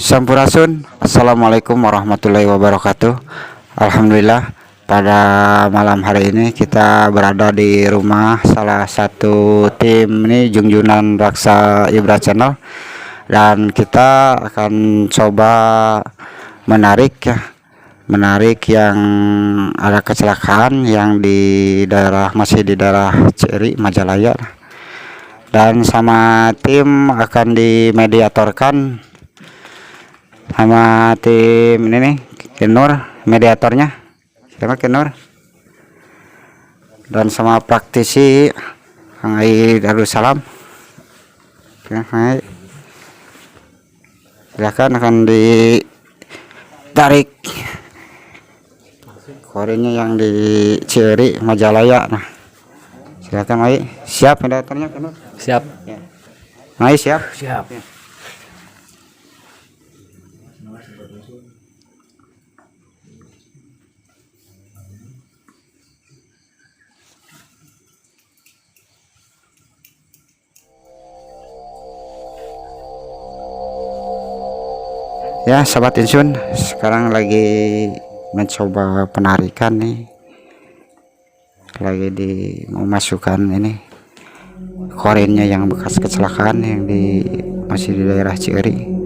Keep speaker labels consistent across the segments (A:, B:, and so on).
A: Sampurasun. Assalamualaikum warahmatullahi wabarakatuh. Alhamdulillah, pada malam hari ini kita berada di rumah salah satu tim ini Junjunan Raksa Ibra Channel, dan kita akan coba menarik yang ada kecelakaan yang masih di daerah Ciri Majalaya, dan sama tim akan dimediatorkan sama tim ini nih, Kinur mediatornya, siapa Kinur, dan sama praktisi Kang Ai Darussalam. Silakan, akan ditarik korinnya yang di Ciri Majalaya. Nah, silakan Ai. Siap mediatornya Kinur?
B: Siap.
A: Ya. Ai siap?
B: Siap.
A: Ya. Ya, sahabat Insun, sekarang lagi mencoba penarikan nih, lagi memasukkan ini korinnya yang bekas kecelakaan yang masih di daerah Ciri.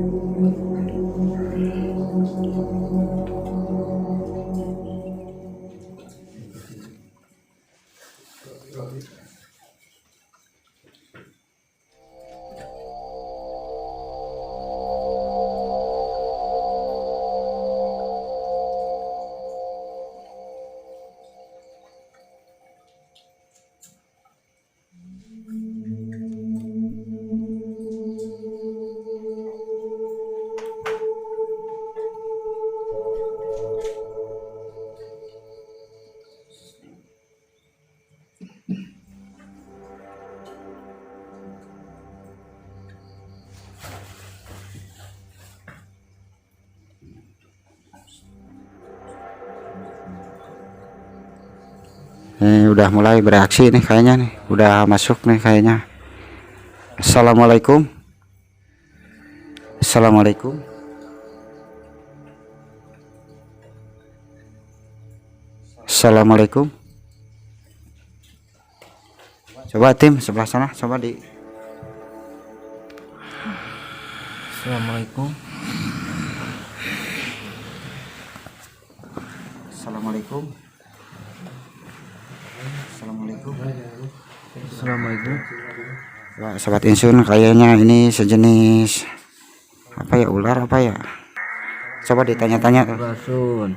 A: Ini udah mulai bereaksi nih kayaknya nih, udah masuk nih kayaknya. Assalamualaikum. Assalamualaikum. Assalamualaikum. Coba tim sebelah sana, coba di.
B: Assalamualaikum.
A: Assalamualaikum. Assalamualaikum.
B: Assalamualaikum.
A: Wah, Sobat Insun, kayaknya ini sejenis apa ya, ular apa ya? Coba ditanya-tanya.
B: Rasun.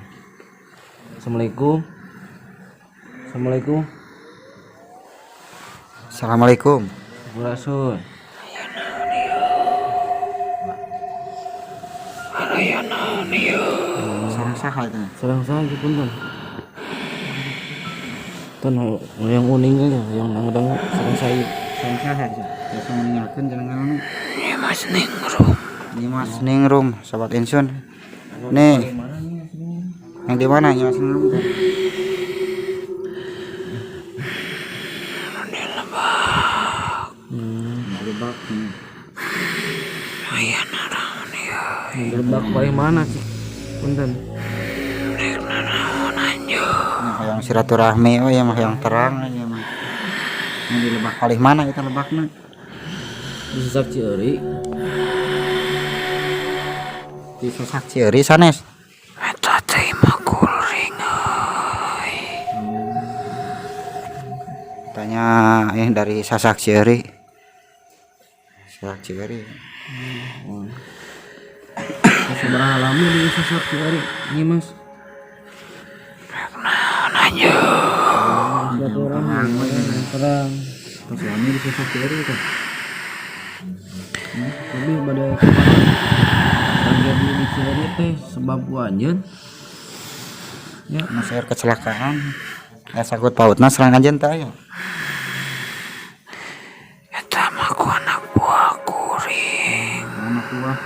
B: Assalamualaikum. Assalamualaikum.
A: Assalamualaikum.
B: Rasun.
A: Sarang saha itu?
B: Sarang saja punten. Ton yang uning aja, yang nangdang sarang saya.
A: Sarang saha itu? Biasa meninggalkan jalan-jalan.
B: Ini Mas Ningrum.
A: Ini Mas Ningrum, Sobat Insun. Nih, yang di mana Mas Ningrum?
B: Di Lebak.
A: Di Lebak.
B: Ayah narang dia. Di Lebak paling mana sih? Punten.
A: Yang silaturahmi, oh ya mah yang terang aja mah. Yang di Lebak paling mana itu Lebaknya?
B: Di Sasak Ciri.
A: Di Sasak Ciri sanes.
B: Eta teh mah kuring euy.
A: Tanya dari Sasak Ciri. Sasak Ciri.
B: Seberapa lama di Sasak Ciri? Ini Mas. Nanya. Satu orang terang.
A: Masih kami di Sasak Ciri itu.
B: Tapi pada tragedi di Ciri teh sebab wajan.
A: Ya, masih kecelakaan. Sakut pautna serang aja entah ya.
B: Eta mah ku anak buah kuring.
A: Anak buah.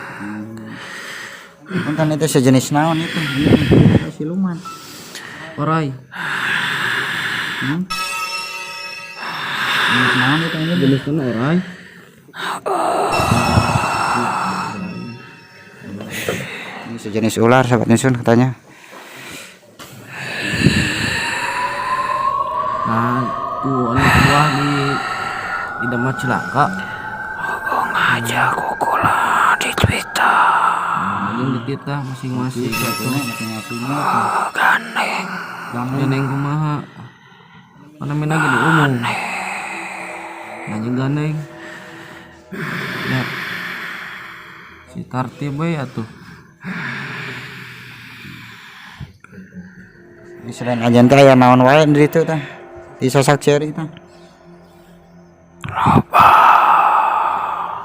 A: Kan itu sejenis naon itu. Ini siluman.
B: Orai.
A: Jenis naon itu ini?
B: Jenis kan orai.
A: Ini sejenis ular sahabat insun katanya.
B: Nah, tuh anak buah di demat celaka.
C: Aja kukulah di Twitter.
B: Yang di kita masing-masing gitu.
C: Gandeng.
B: Gandeng kumaha. Mana main lagi di umum. Nanya gandeng. Ya. Si Tartib ya tuh.
A: Ini selain ajan teh aya naon wae di ditu teh. Di Sasak Ceri teh.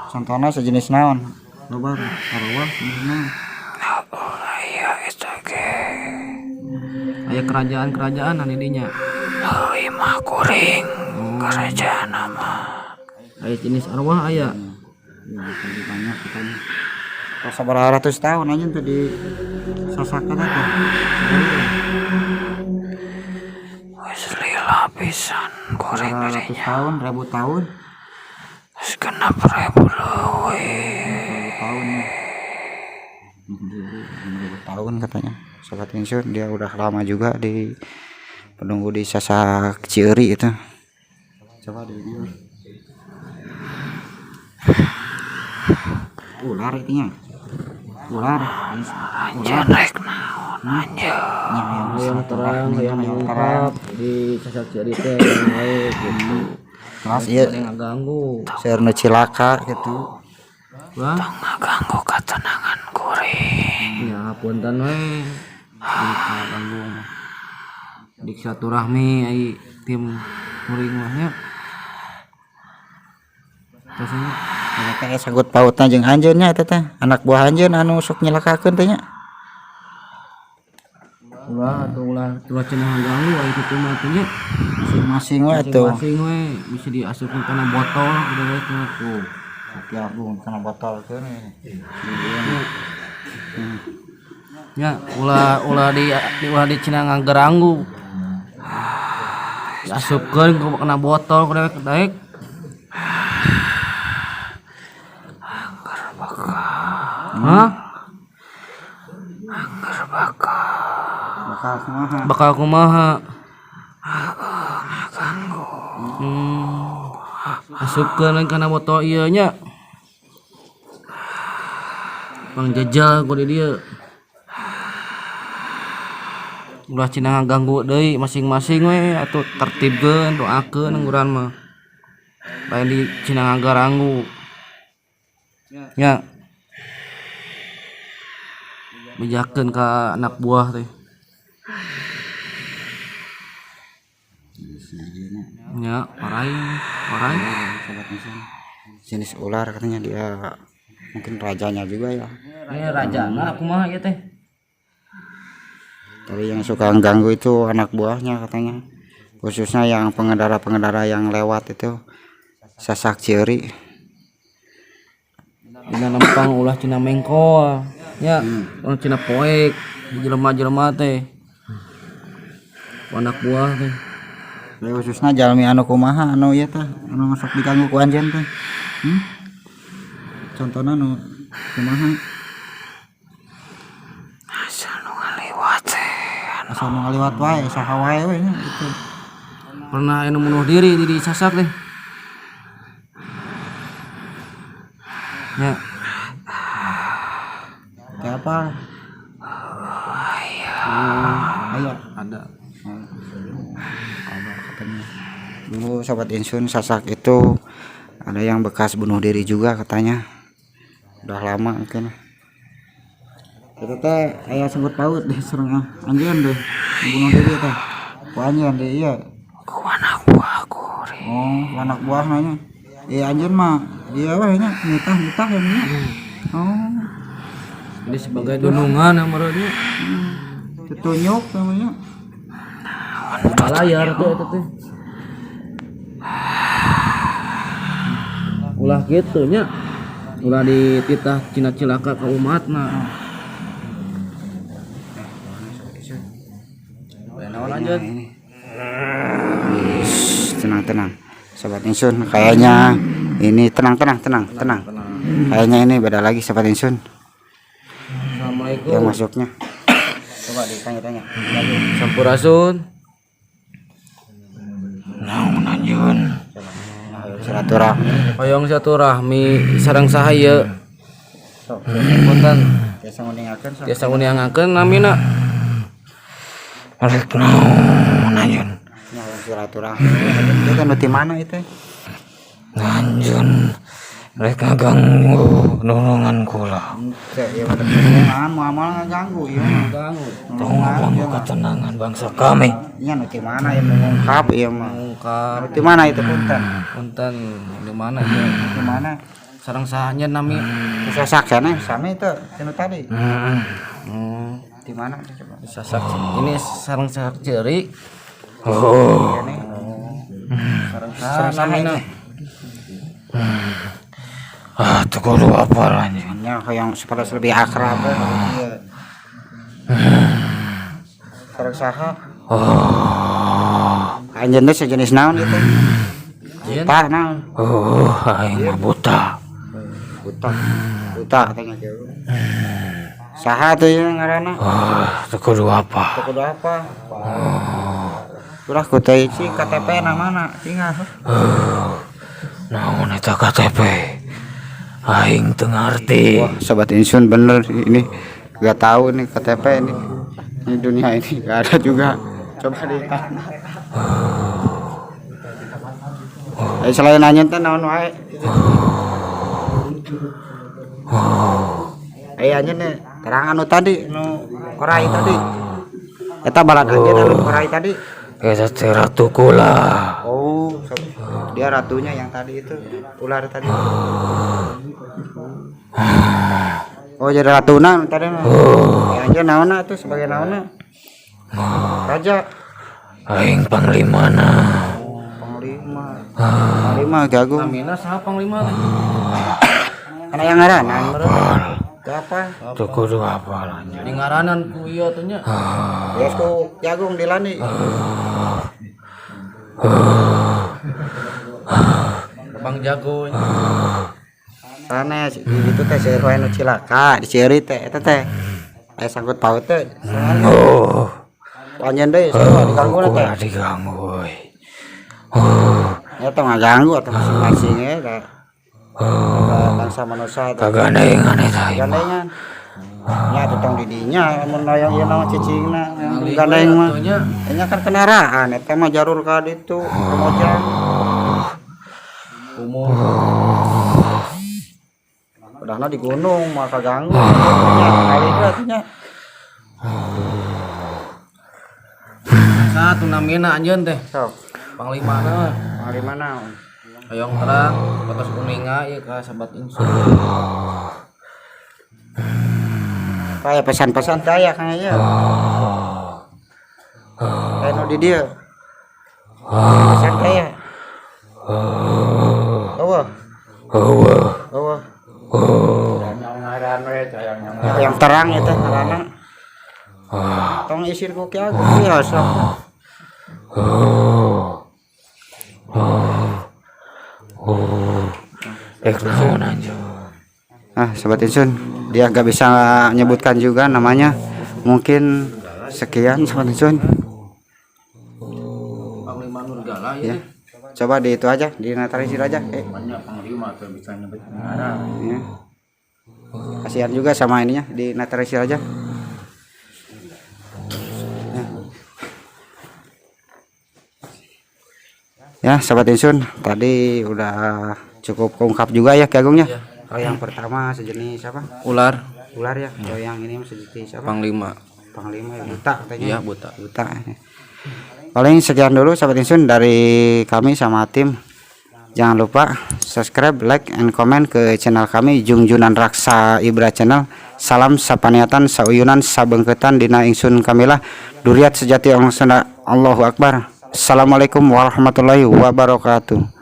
A: Contohnya sejenis naon? Loba arwah sejenis naon?
C: Iya itu ge.
B: Aya kerajaan-kerajaan anu dinya.
C: Heuy mah kuring. Kerajaan nama.
B: Aya jenis arwah aya.
A: Banyak katanya. Terus sabaraha ratus tahun aja tuh di Sasak teh.
C: Wis lila pisan kuring
A: Ratus
C: dirinya.
A: tahun, ribu tahun.
C: Wis genep 1000 leuwih.
A: Tahun ya. 1000 tahun katanya. Sobat Insun dia udah lama juga di penunggu di Sasak Cieri itu. Coba di video. Ular itunya. Ular.
C: Anjeun rek naon anjeun.
B: Yang terang yang mengungkap di Sasak Ceri teh yang baik gitu.
A: Kelas ieu
B: Yang ngaganggu.
A: saeurna cilaka gitu.
B: Wah,
C: Ngaganggu ketenangan kuring.
B: ya punten we. Ngaganggu. Dik silaturahmi ai tim kuring mah nya. Rasanya
A: Mereka sanggut pautna jeung anjeunnya eta teh. Anak buah anjeun anu sok nyelakakeun teh nya.
B: ulah cenah ngaganggu ai kitu mah teh nya.
A: Masing-masing we atuh.
B: Masing-masing we bisa diasupkeun kana botol gitu we tuh.
A: Tapi agung kana botol keun.
B: Ya, ulah di cenah ngaganggu. Diasupkeun ku kana botol ku daek. Hah? Bakal kumaha? Asupkeun kana botol ieu nya. Pangjajal ku di dieu. Ulah cenah ngaganggu deui masing-masing we atuh tertibkeun doakeun ngurang mah. Lain di cenah ngaganggu. Ya. Bejakeun ka anak buah teh. Ya, parai.
A: Jenis ular katanya dia mungkin rajanya juga ya.
B: Ini rajana kumaha ieu teh?
A: Tapi yang suka ganggu itu anak buahnya katanya. Khususnya yang pengendara-pengendara yang lewat itu Sasak Cieri.
B: Dina lempang ulah cenah mengkol. Ya, orang cenah poek, jelema-jelema teh. Anak buah teh.
A: Ya, khususnya jalmi anu kumaha anu ieu teh anu sok diganggu ku anjeun teh. Contohna anu kumaha?
C: Asal nu ngaliwat teh.
A: Asal nu ngaliwat wae saha wae we nya itu.
B: Pernah anu bunuh diri di Sasak teh. Ya.
A: Kayak apa? Aya
B: Ada.
A: katanya. Dulu sobat Insun Sasak itu ada yang bekas bunuh diri juga katanya. Udah lama mungkin. Itu teh aya sanggut paut deh sereng anjeun deh bunuh diri teh. Ku anjeun deh iya.
C: Ku anak buah kuring.
A: Oh, anak buah nanya. Anjeun mah dia we nya nitah yang nya. Oh,
B: Ini sebagai dunungan yang merenya.
A: tutunyuk namanya.
B: Layar tuh itu teh. Ulah gitu nya. Ulah dititah cina cilaka ka umatna. Naon lanjut?
A: Tenang sobat Insun, kayaknya ini tenang. Kayaknya ini beda lagi sobat Insun.
B: Assalamualaikum
A: yang masuknya. Coba ditanya-tanya.
B: Sampurasun.
C: Naon anjeun?
A: Silaturahmi.
B: Hoyong silaturahmi sareng sahaya.
A: Sok,
B: Punten
A: biasa nguningkeun sok.
B: tiasa uniangakeun namina.
C: Rek naon anjeun?
A: Nyawa silaturahmi. Itu kan di mana itu?
C: Anjeun rek ngaganggu nolongan kula.
A: Ya bener muamal ngaganggu ya.
B: Ganggu.
C: Tong ngaganggu ketenangan bangsa kami.
A: Nya nu di mana yang mengungkap ya mah.
B: Ungkap
A: Di mana itu punten?
B: punten di mana ya?
A: Di mana?
B: Sareng sahanya nami.
A: Bisa saksana sami itu anu tadi.
B: Hmm.
A: Di mana coba?
B: Sasak ini sareng sasak ceri.
C: Oh,
A: Ini
B: Sareng
A: sareng
B: namina.
C: tuh kudu apal anjeun.
A: nya yang supaya lebih akrab ya. Sareng saha? Anjeun teh sejenis naon itu?
B: Yen.
A: Buta naon?
C: Aing mah buta.
A: Buta tanya jauh. Saha tuh yang ngaranna?
C: Tuh kudu apa?
A: Kudu apa? Ulah ku teh ici KTP na mana? Tinggal.
C: Naon eta KTP? Aing teu ngarti.
A: Wah, sobat Insun bener ini gak tahu nih KTP ini. Di dunia ini gak ada juga. Coba ditanya. Selain nanya teh naon wae? Aya nih terang anu tadi nu korai tadi. Eta balad aja anu korai tadi.
C: Eta teh ratu kula.
A: Oh, dia ratunya yang tadi itu ular tadi. Oh, jadi ratuna tadi mah. Ya aja naonna tuh sebagai naonna? Raja.
C: Aing panglimana.
A: Panglima jago.
B: Namina saha panglima teh?
A: Kana yang ngaranan meureun. Apa?
C: Tuh kudu apal anjeun.
B: Di ngaranan ku ieu teh nya.
A: Ya ku jagung dilani.
B: Bang jago.
A: Sanes itu teh si Roy nu cilaka di Cieri teh eta teh. Aya sangkut paut teh.
C: Oh,
A: Panjen deui saha diganggu teh.
C: kumaha diganggu euy.
A: Eta ngaganggu atuh masing-masing eta. Bangsa manusia eta.
C: Kagandengan eta ieu mah.
A: Gandengan. Ya tutong di dinya mun layang ieu naon cicingna gandeng mah. Nya kan kendaraan eta mah jarur ka ditu Kamojang.
B: Umur.
A: Udahna di gunung mah kaganggu. Nya kali nya.
B: Satu namina anjeun teh.
A: Sok,
B: Panglimana.
A: mari mana?
B: Hoyong terang batas kuninga ieu ka sahabat Insun.
A: Kayak pesan-pesan saya kan ya. Kayak nu di dia. Pesan kayak. Eueuh. Eueuh. Yang terang eta ngaranna. Tong isir ku ki aku biasa.
C: Naon anjeun.
A: Sobat Insun, dia gak bisa menyebutkan juga namanya. Mungkin sekian Sobat Insun.
B: Panglima Nurgala
A: Ya.
B: ya.
A: Coba di itu aja, di naturalisir aja.
B: Banyak panglima tuh bisa nyebut
A: Ya. Kasihan juga sama ininya, di naturalisir aja. Ya, Sobat Insun, tadi udah cukup keungkap juga ya Ki Agungnya.
B: Ya.
A: Kalau yang pertama sejenis apa?
B: Ular
A: Ular ya. Kalau yang ini sejenis apa?
B: panglima.
A: Panglima ya, buta katanya.
B: Iya buta.
A: Buta. Paling sekian dulu Sobat Insun dari kami sama tim. Jangan lupa subscribe, like, and comment ke channel kami Jungjunan Raksa Ibra Channel. Salam sapaniatan, sauyunan, sabengketan dina ingsun kamilah duriat sejati Allah Allahu Akbar. Assalamualaikum warahmatullahi wabarakatuh.